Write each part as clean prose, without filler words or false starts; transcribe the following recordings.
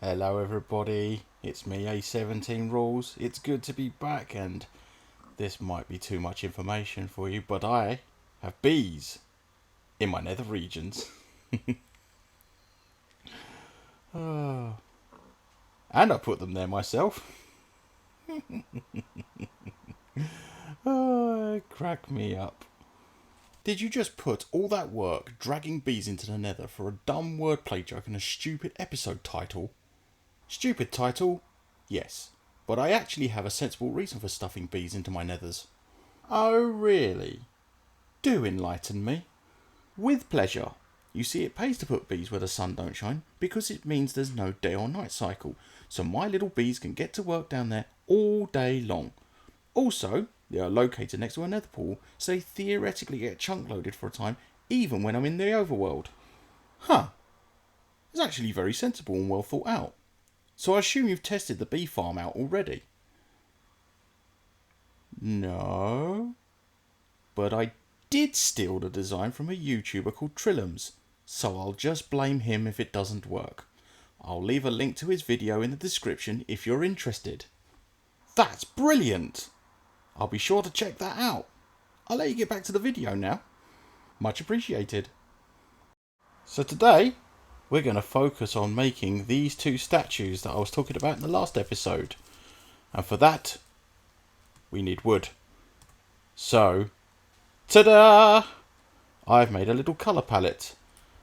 Hello everybody, it's me A17 Rules. It's good to be back, and this might be too much information for you, but I have bees in my nether regions. Oh. And I put them there myself. Oh, crack me up. Did you just put all that work dragging bees into the nether for a dumb wordplay joke and a stupid episode title? Stupid title? Yes, but I actually have a sensible reason for stuffing bees into my nethers. Oh really? Do enlighten me. With pleasure. You see, it pays to put bees where the sun don't shine, because it means there's no day or night cycle, so my little bees can get to work down there all day long. Also, they are located next to a nether pool, so they theoretically get chunk loaded for a time, even when I'm in the overworld. Huh. It's actually very sensible and well thought out. So I assume you've tested the bee farm out already? No. But I did steal the design from a YouTuber called Trillums, so I'll just blame him if it doesn't work. I'll leave a link to his video in the description if you're interested. That's brilliant! I'll be sure to check that out. I'll let you get back to the video now. Much appreciated. So today, we're going to focus on making these two statues that I was talking about in the last episode. And for that, we need wood. So, ta-da! I've made a little colour palette.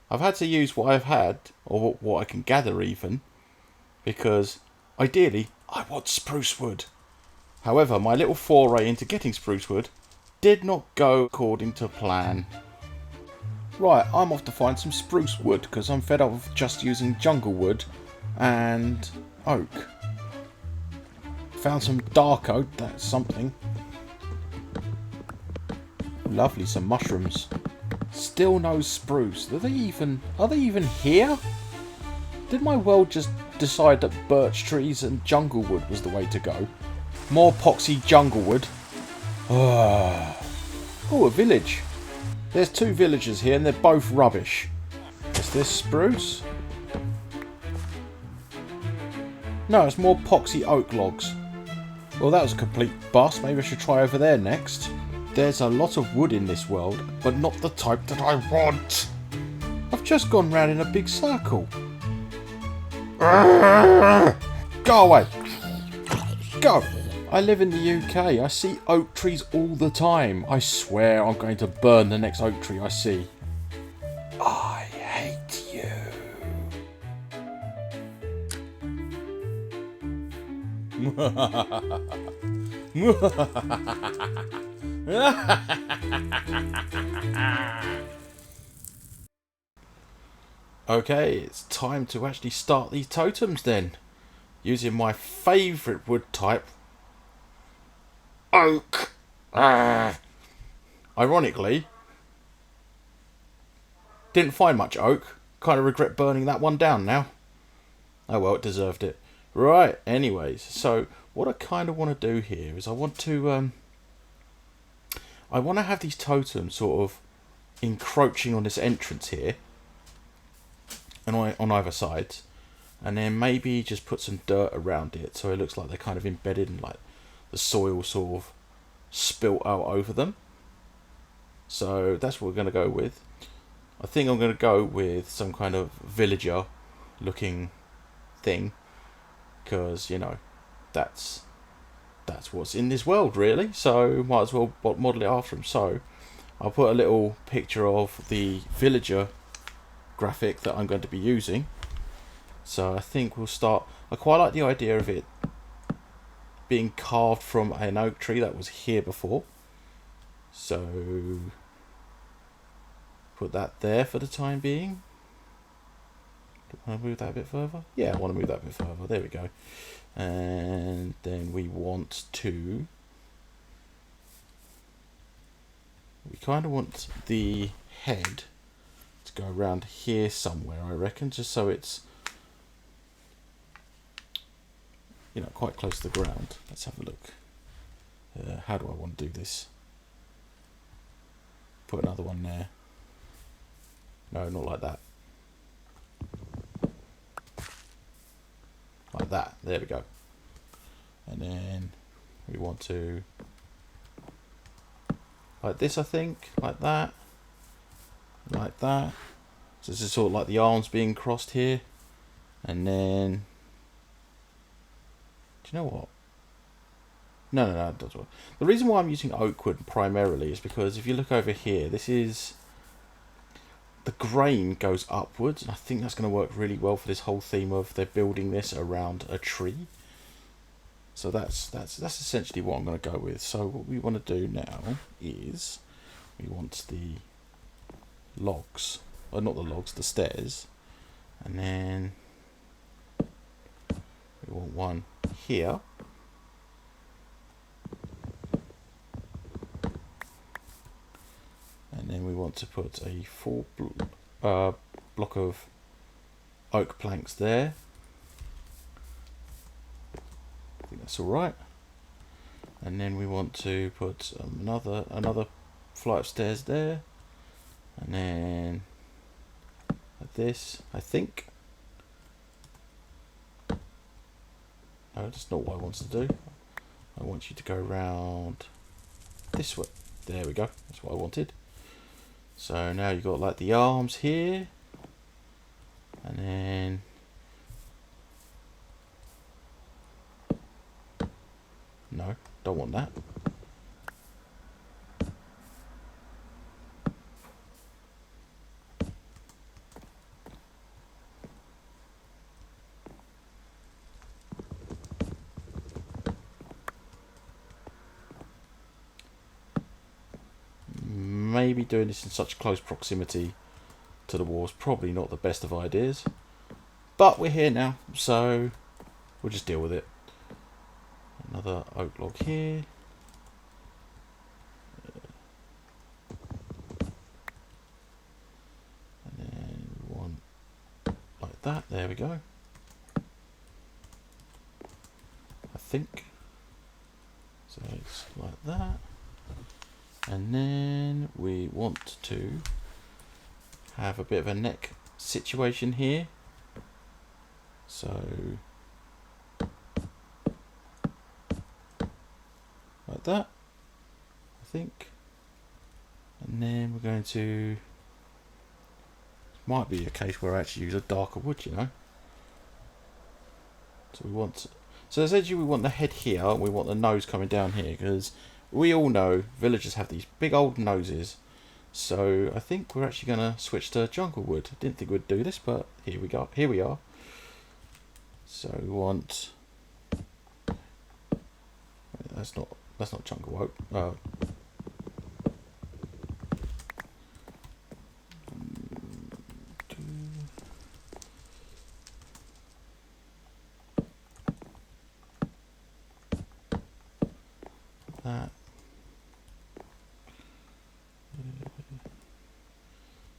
I've had to use what I've had, or what I can gather even, because ideally I want spruce wood. However, my little foray into getting spruce wood did not go according to plan. Right, I'm off to find some spruce wood because I'm fed up of just using jungle wood and oak. Found some dark oak, that's something. Lovely, some mushrooms. Still no spruce. Are they even here? Did my world just decide that birch trees and jungle wood was the way to go? More poxy jungle wood. Oh, a village. There's two villagers here and they're both rubbish. Is this spruce? No, it's more poxy oak logs. Well, that was a complete bust. Maybe I should try over there next. There's a lot of wood in this world, but not the type that I want. I've just gone round in a big circle. Go away. Go. I live in the UK. I see oak trees all the time. I swear I'm going to burn the next oak tree I see. I hate you. Okay, it's time to actually start these totems then. Using my favourite wood type, oak. Ironically, didn't find much oak. Kind of regret burning that one down now. Oh well, it deserved it. Right, anyways, so what I kind of want to do here is I want to have these totems sort of encroaching on this entrance here, and on either side, and then maybe just put some dirt around it so it looks like they're kind of embedded in like the soil sort of spilt out over them. So that's what we're going to go with. I think I'm going to go with some kind of villager looking thing, because you know that's what's in this world really, so might as well model it after them. So I'll put a little picture of the villager graphic that I'm going to be using. So I think we'll start. I quite like the idea of it being carved from an oak tree that was here before, so put that there for the time being. Do I want to move that a bit further? Yeah, I want to move that a bit further. There we go. And then we kind of want the head to go around here somewhere, I reckon, just so it's, you know, quite close to the ground. Let's have a look. How do I want to do this? Put another one there. No, not like that. Like that. There we go. And then we want to, like this, I think. Like that. Like that. So this is sort of like the arms being crossed here. And then, do you know what? No, it doesn't work. The reason why I'm using oak wood primarily is because if you look over here, this is, the grain goes upwards, and I think that's going to work really well for this whole theme of they're building this around a tree. So that's essentially what I'm going to go with. So what we want to do now is we want the logs, or not the logs, the stairs, and then we want one here. And then we want to put a full block of oak planks there. I think that's all right. And then we want to put another flight of stairs there, and then like this, I think. No, that's not what I want to do. I want you to go around this way. There we go. That's what I wanted. So now you've got like the arms here, and then no, don't want that. Maybe doing this in such close proximity to the wall is probably not the best of ideas, but we're here now, so we'll just deal with it. Another oak log here. And then one like that. There we go. I think. So it's like that. And then we want to have a bit of a neck situation here. So like that, I think. And then we're going to, might be a case where I actually use a darker wood, you know. So we want, so essentially we want the head here, and we want the nose coming down here, because we all know villagers have these big old noses. So I think we're actually going to switch to jungle wood. I didn't think we'd do this, but here we go. Here we are. So we want, that's not jungle oak. That.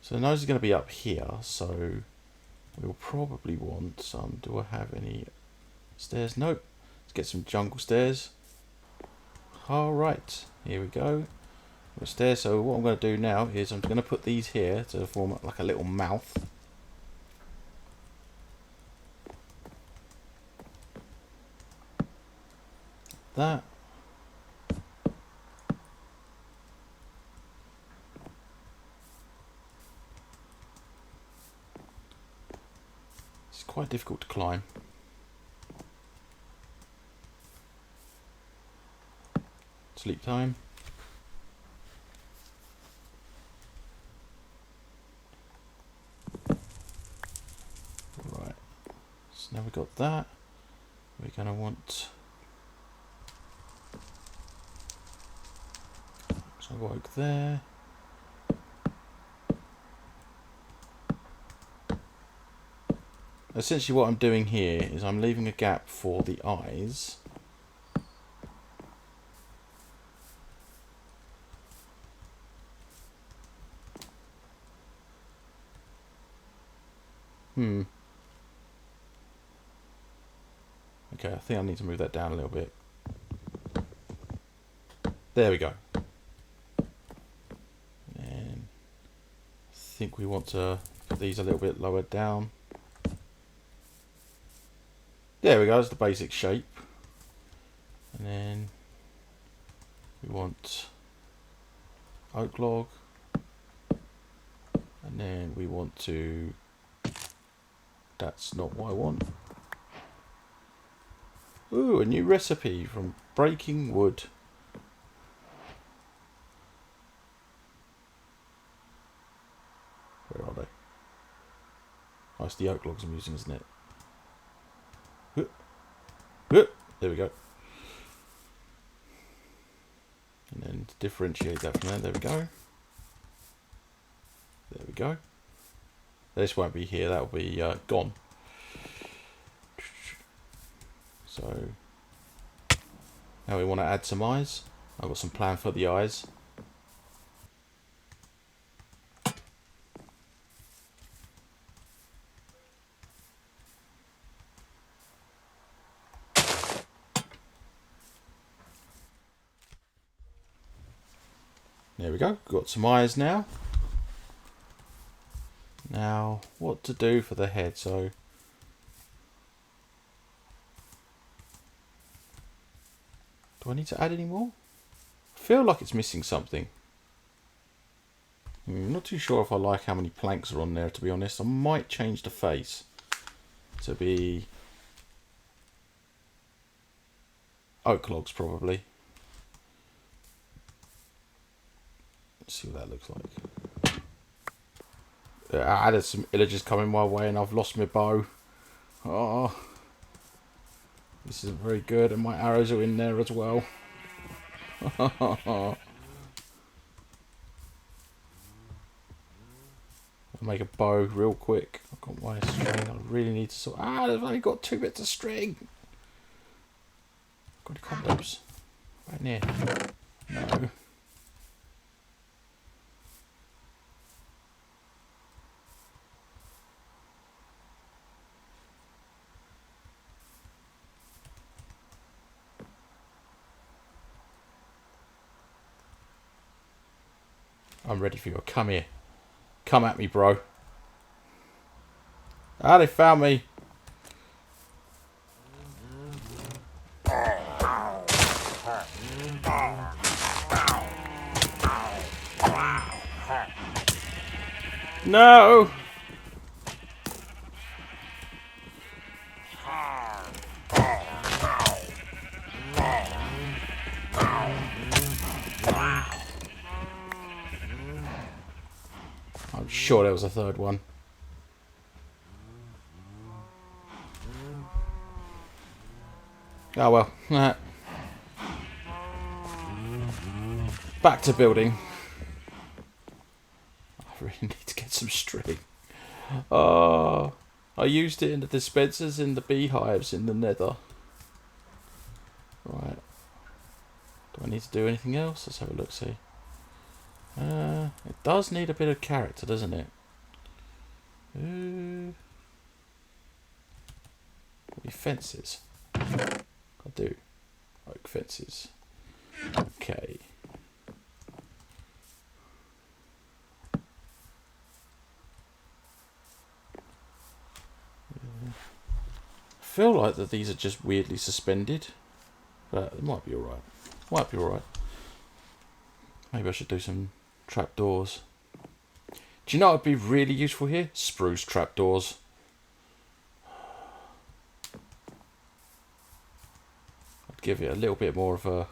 So the nose is going to be up here, so we'll probably want some, do I have any Stairs, nope. Let's get some jungle stairs. Alright, here we go. Got stairs, so what I'm going to do now is I'm going to put these here to form like a little mouth. That. It's quite difficult to climb. Sleep time. Right. So now we've got that. We're going to want some oak there. Essentially what I'm doing here is I'm leaving a gap for the eyes. Okay, I think I need to move that down a little bit. There we go. And I think we want to put these a little bit lower down. There we go, that's the basic shape. And then we want oak log. And then we want to... That's not what I want. Ooh, a new recipe from breaking wood. Where are they? Oh, it's the oak logs I'm using, isn't it? There we go. And then to differentiate that from there we go. There we go. This won't be here, that'll be gone. So now we want to add some eyes. I've got some plan for the eyes. There we go, got some eyes now. Now, what to do for the head? So, do I need to add any more? I feel like it's missing something. I'm not too sure if I like how many planks are on there, to be honest. I might change the face to be oak logs, probably. Let's see what that looks like. I had some illagers coming my way and I've lost my bow. Oh, this isn't very good, and my arrows are in there as well. I'll make a bow real quick. I've got my string. I really need to sort. I've only got 2 bits of string. Got any condoms? Right near. No. I'm ready for you. Come here. Come at me, bro. Ah, they found me. No. I'm sure there was a third one. Oh well. Back to building. I really need to get some string. Oh, I used it in the dispensers in the beehives in the nether. Right. Do I need to do anything else? Let's have a look, see. It does need a bit of character, doesn't it? Fences. do. Oak fences. Okay. I feel like that these are just weirdly suspended, but it might be alright. Might be alright. Maybe I should do some trapdoors. Do you know what would be really useful here? Spruce trapdoors. I'd give it a little bit more of a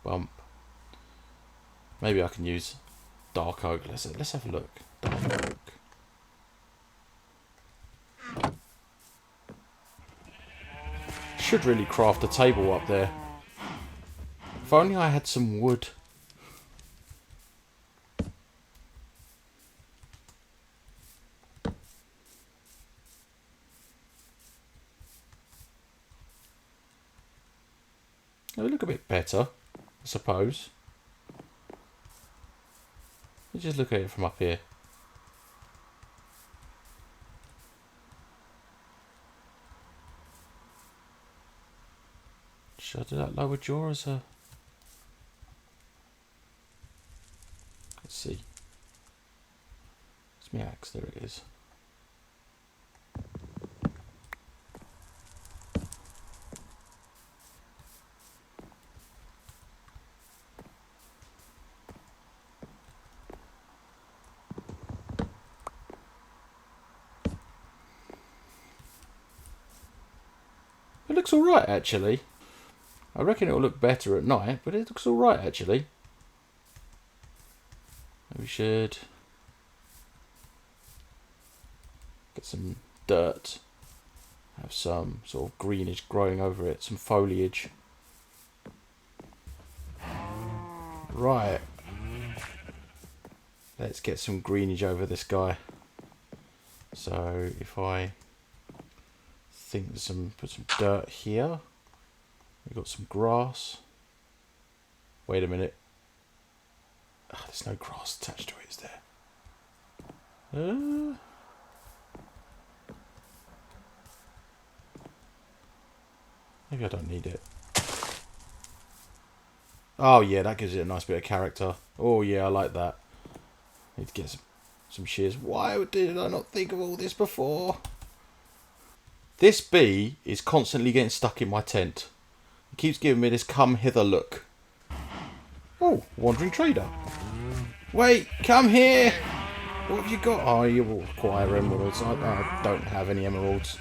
bump. Maybe I can use dark oak. Let's have a look. Dark oak. Should really craft a table up there. If only I had some wood. It would look a bit better, I suppose. Let's just look at it from up here. Should I do that lower jaw as a... Let's see. It's my axe, there it is. It looks alright actually. I reckon it'll look better at night, but it looks alright actually. We should get some dirt, have some sort of greenish growing over it, some foliage. Right, let's get some greenage over this guy. So if I think there's put some dirt here. We've got some grass. Wait a minute. Oh, there's no grass attached to it, is there? Maybe I don't need it. Oh yeah, that gives it a nice bit of character. Oh yeah, I like that. Need to get some shears. Why did I not think of all this before? This bee is constantly getting stuck in my tent. It keeps giving me this come hither look. Oh, wandering trader. Wait, come here. What have you got? Oh, you will acquire emeralds. I don't have any emeralds.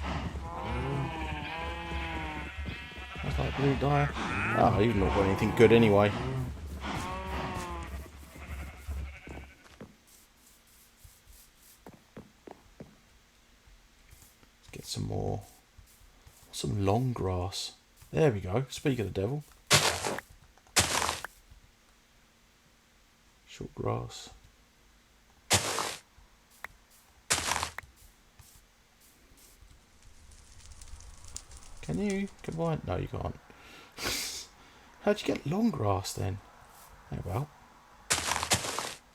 That's like blue dye. Oh, you've not got anything good anyway. Let's get some more. Some long grass. There we go. Speak of the devil. Short grass. Can you combine? No, you can't. How'd you get long grass then? How about?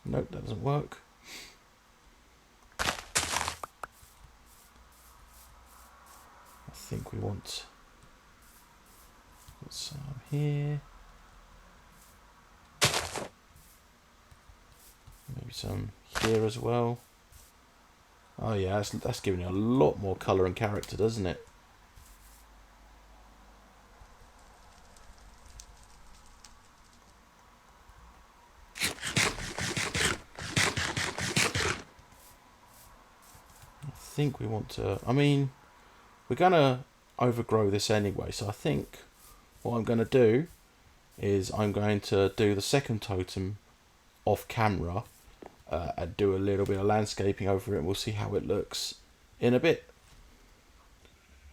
Nope, that doesn't work. I think we want some here. Maybe some here as well. Oh yeah, that's giving it a lot more colour and character, doesn't it? I think we want to... I mean, we're going to overgrow this anyway, so I think what I'm going to do is I'm going to do the second totem off camera and do a little bit of landscaping over it, and we'll see how it looks in a bit.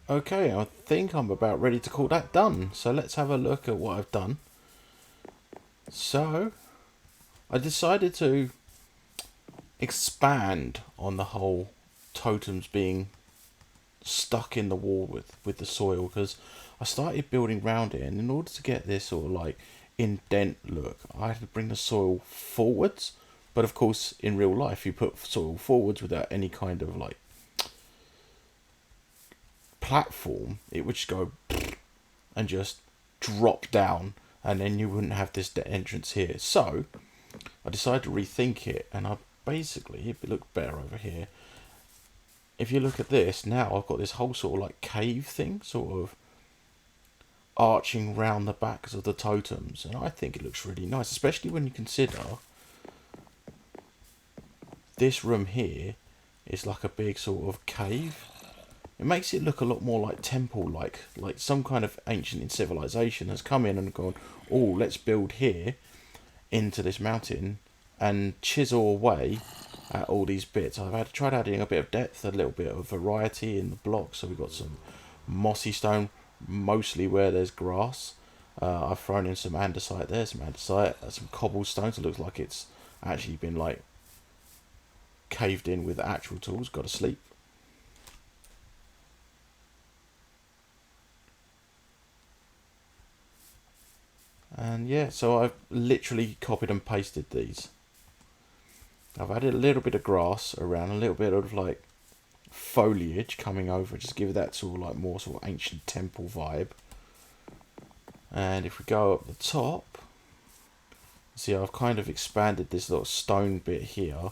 Okay, I think I'm about ready to call that done, so let's have a look at what I've done. So I decided to expand on the whole totems being stuck in the wall with the soil, because I started building around it, and in order to get this sort of like indent look, I had to bring the soil forwards. But of course, in real life, you put soil forwards without any kind of like platform, it would just go and just drop down, and then you wouldn't have this entrance here. So I decided to rethink it, and I basically, if it looked better over here, if you look at this now, I've got this whole sort of like cave thing, sort of arching round the backs of the totems, and I think it looks really nice, especially when you consider this room here is like a big sort of cave. It makes it look a lot more like temple-like, like some kind of ancient civilization has come in and gone, oh, let's build here into this mountain and chisel away at all these bits. I've had tried adding a bit of depth, a little bit of variety in the blocks. So we've got some mossy stone, mostly where there's grass. I've thrown in some andesite there, some cobblestones. It looks like it's actually been like caved in with actual tools. Got to sleep. And yeah, so I've literally copied and pasted these. I've added a little bit of grass around, a little bit of like foliage coming over, just give it that sort of like more sort of ancient temple vibe. And if we go up the top, see I've kind of expanded this little stone bit here.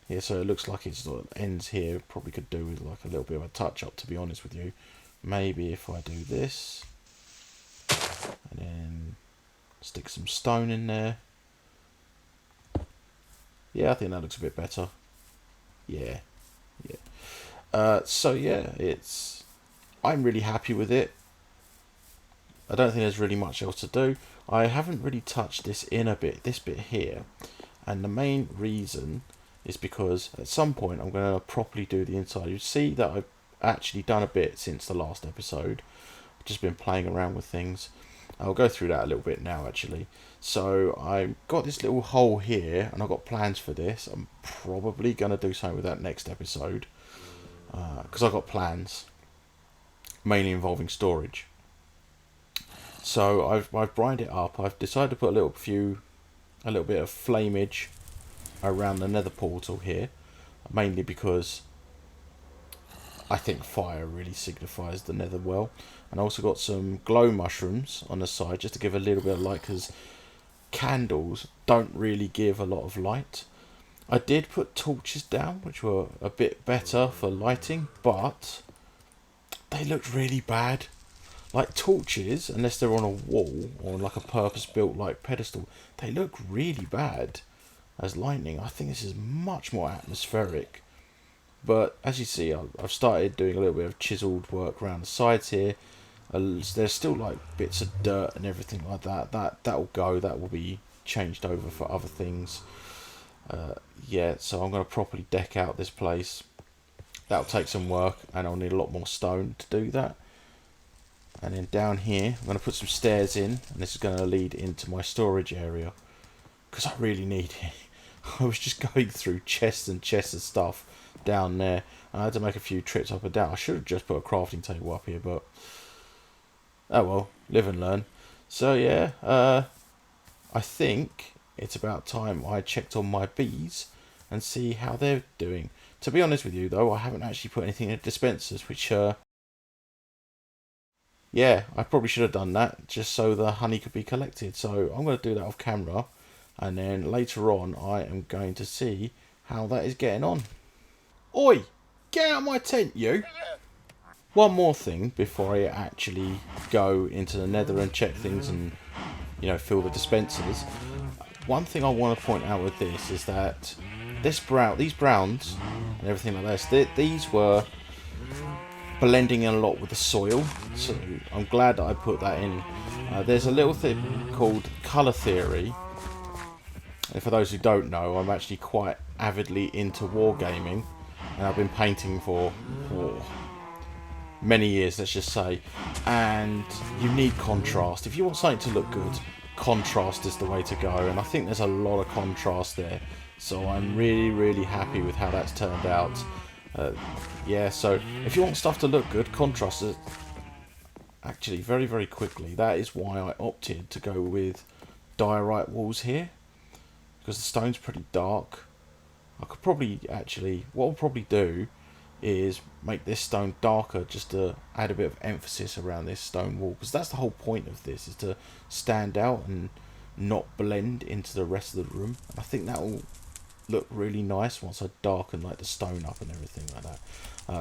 Yeah, so it looks like it sort of ends here. Probably could do with like a little bit of a touch up, to be honest with you. Maybe if I do this and then stick some stone in there. Yeah, I think that looks a bit better. Yeah. So yeah, I'm really happy with it. I don't think there's really much else to do. I haven't really touched this inner bit, this bit here, and the main reason is because at some point I'm going to properly do the inside. You see that I've actually done a bit since the last episode. I've just been playing around with things. I'll go through that a little bit now actually. So I've got this little hole here and I've got plans for this. I'm probably going to do something with that next episode because I've got plans mainly involving storage. So I've brined it up. I've decided to put a little bit of flamage around the nether portal here, mainly because I think fire really signifies the nether well. And I also got some glow mushrooms on the side just to give a little bit of light, because candles don't really give a lot of light. I did put torches down, which were a bit better for lighting, but they looked really bad. Like torches, unless they're on a wall or like a purpose-built like pedestal, they look really bad as lightning. I think this is much more atmospheric. But as you see, I've started doing a little bit of chiseled work around the sides here. There's still like bits of dirt and everything like that. That'll go. That will be changed over for other things. Yeah, so I'm going to properly deck out this place. That'll take some work, and I'll need a lot more stone to do that. And then down here, I'm going to put some stairs in, and this is going to lead into my storage area, because I really need it. I was just going through chests and chests of stuff down there, and I had to make a few trips up and down. I should have just put a crafting table up here, but oh well, live and learn. So yeah, I think it's about time I checked on my bees and see how they're doing. To be honest with you though, I haven't actually put anything in the dispensers, which yeah, I probably should have done that just so the honey could be collected. So I'm going to do that off camera, and then later on I am going to see how that is getting on. Oi! Get out of my tent, you! One more thing before I actually go into the nether and check things and, you know, fill the dispensers. One thing I want to point out with this is that these browns and everything like this, these were blending in a lot with the soil, so I'm glad that I put that in. There's a little thing called colour theory, and for those who don't know, I'm actually quite avidly into wargaming, and I've been painting for many years, let's just say, and you need contrast. If you want something to look good, contrast is the way to go, and I think there's a lot of contrast there, so I'm really happy with how that's turned out. Yeah, so if you want stuff to look good, contrast it actually very quickly. That is why I opted to go with diorite walls here, because the stone's pretty dark. I could probably actually, what I'll probably do is make this stone darker, just to add a bit of emphasis around this stone wall, because that's the whole point of this, is to stand out and not blend into the rest of the room. I think that will look really nice once I darken like the stone up and everything like that.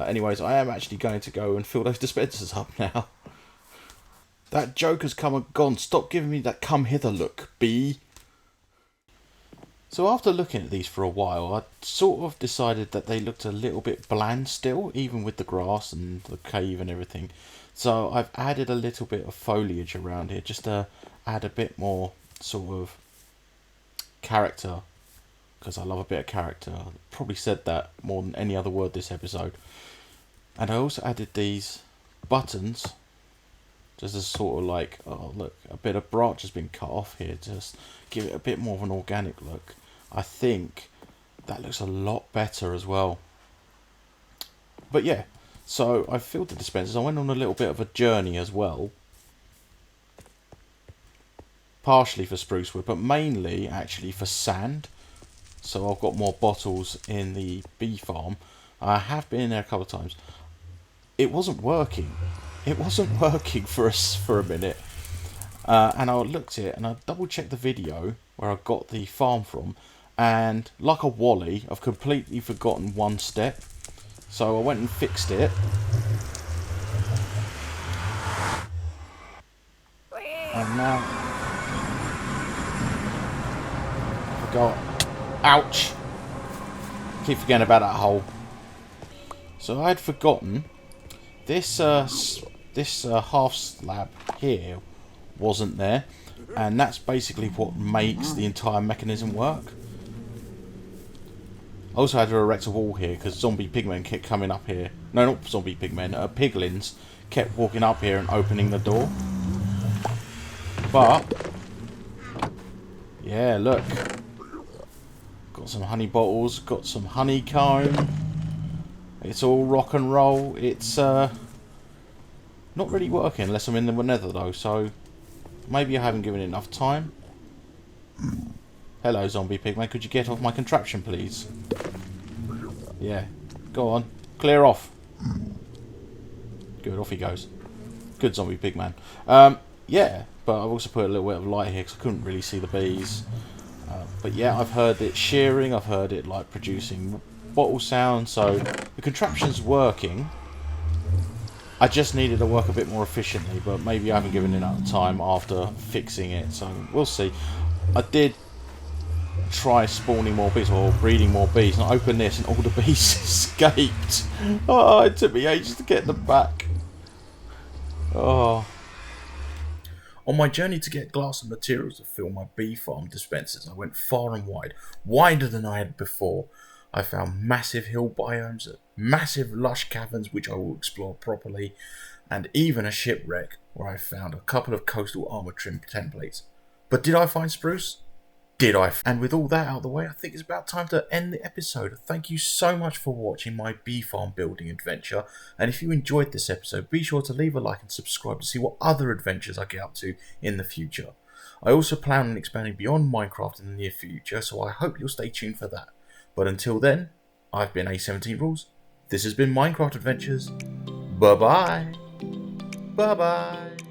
Anyways, I am actually going to go and fill those dispensers up now. That joker's come and gone. Stop giving me that come hither look, B. So after looking at these for a while, I sort of decided that they looked a little bit bland still, even with the grass and the cave and everything. So I've added a little bit of foliage around here, just to add a bit more sort of character, because I love a bit of character. I probably said that more than any other word this episode. And I also added these buttons, just as sort of like, oh look, a bit of branch has been cut off here, just give it a bit more of an organic look. I think that looks a lot better as well. But yeah, so I filled the dispensers. I went on a little bit of a journey as well, partially for spruce wood, but mainly actually for sand. So I've got more bottles in the bee farm. I have been in there a couple of times. It wasn't working. It wasn't working for us for a minute. And I looked at it and I double checked the video where I got the farm from, and like a wally, I've completely forgotten one step. So I went and fixed it. And now I forgot. Ouch! Keep forgetting about that hole. So I had forgotten this half slab here wasn't there, and that's basically what makes the entire mechanism work. I also had to erect a wall here because zombie pigmen kept coming up here. No, not zombie pigmen, piglins kept walking up here and opening the door. But yeah, look, got some honey bottles, got some honeycomb. It's all rock and roll. It's not really working unless I'm in the nether though, so maybe I haven't given it enough time. Hello, zombie pigman. Could you get off my contraption, please? Yeah. Go on. Clear off. Good. Off he goes. Good zombie pigman. Yeah. But I've also put a little bit of light here because I couldn't really see the bees. But yeah, I've heard it shearing. I've heard it like producing bottle sound. So the contraption's working. I just needed to work a bit more efficiently, but maybe I haven't given it enough time after fixing it. So we'll see. I did try spawning more bees or breeding more bees, and I opened this and all the bees escaped. Oh, it took me ages to get them back. Oh. On my journey to get glass and materials to fill my bee farm dispensers, I went far and wide, wider than I had before. I found massive hill biomes, massive lush caverns which I will explore properly, and even a shipwreck where I found a couple of coastal armor trim templates. But did I find spruce? Did I? And with all that out of the way, I think it's about time to end the episode. Thank you so much for watching my bee farm building adventure. And if you enjoyed this episode, be sure to leave a like and subscribe to see what other adventures I get up to in the future. I also plan on expanding beyond Minecraft in the near future, so I hope you'll stay tuned for that. But until then, I've been A17 Rules. This has been Minecraft Adventures. Bye-bye. Bye-bye.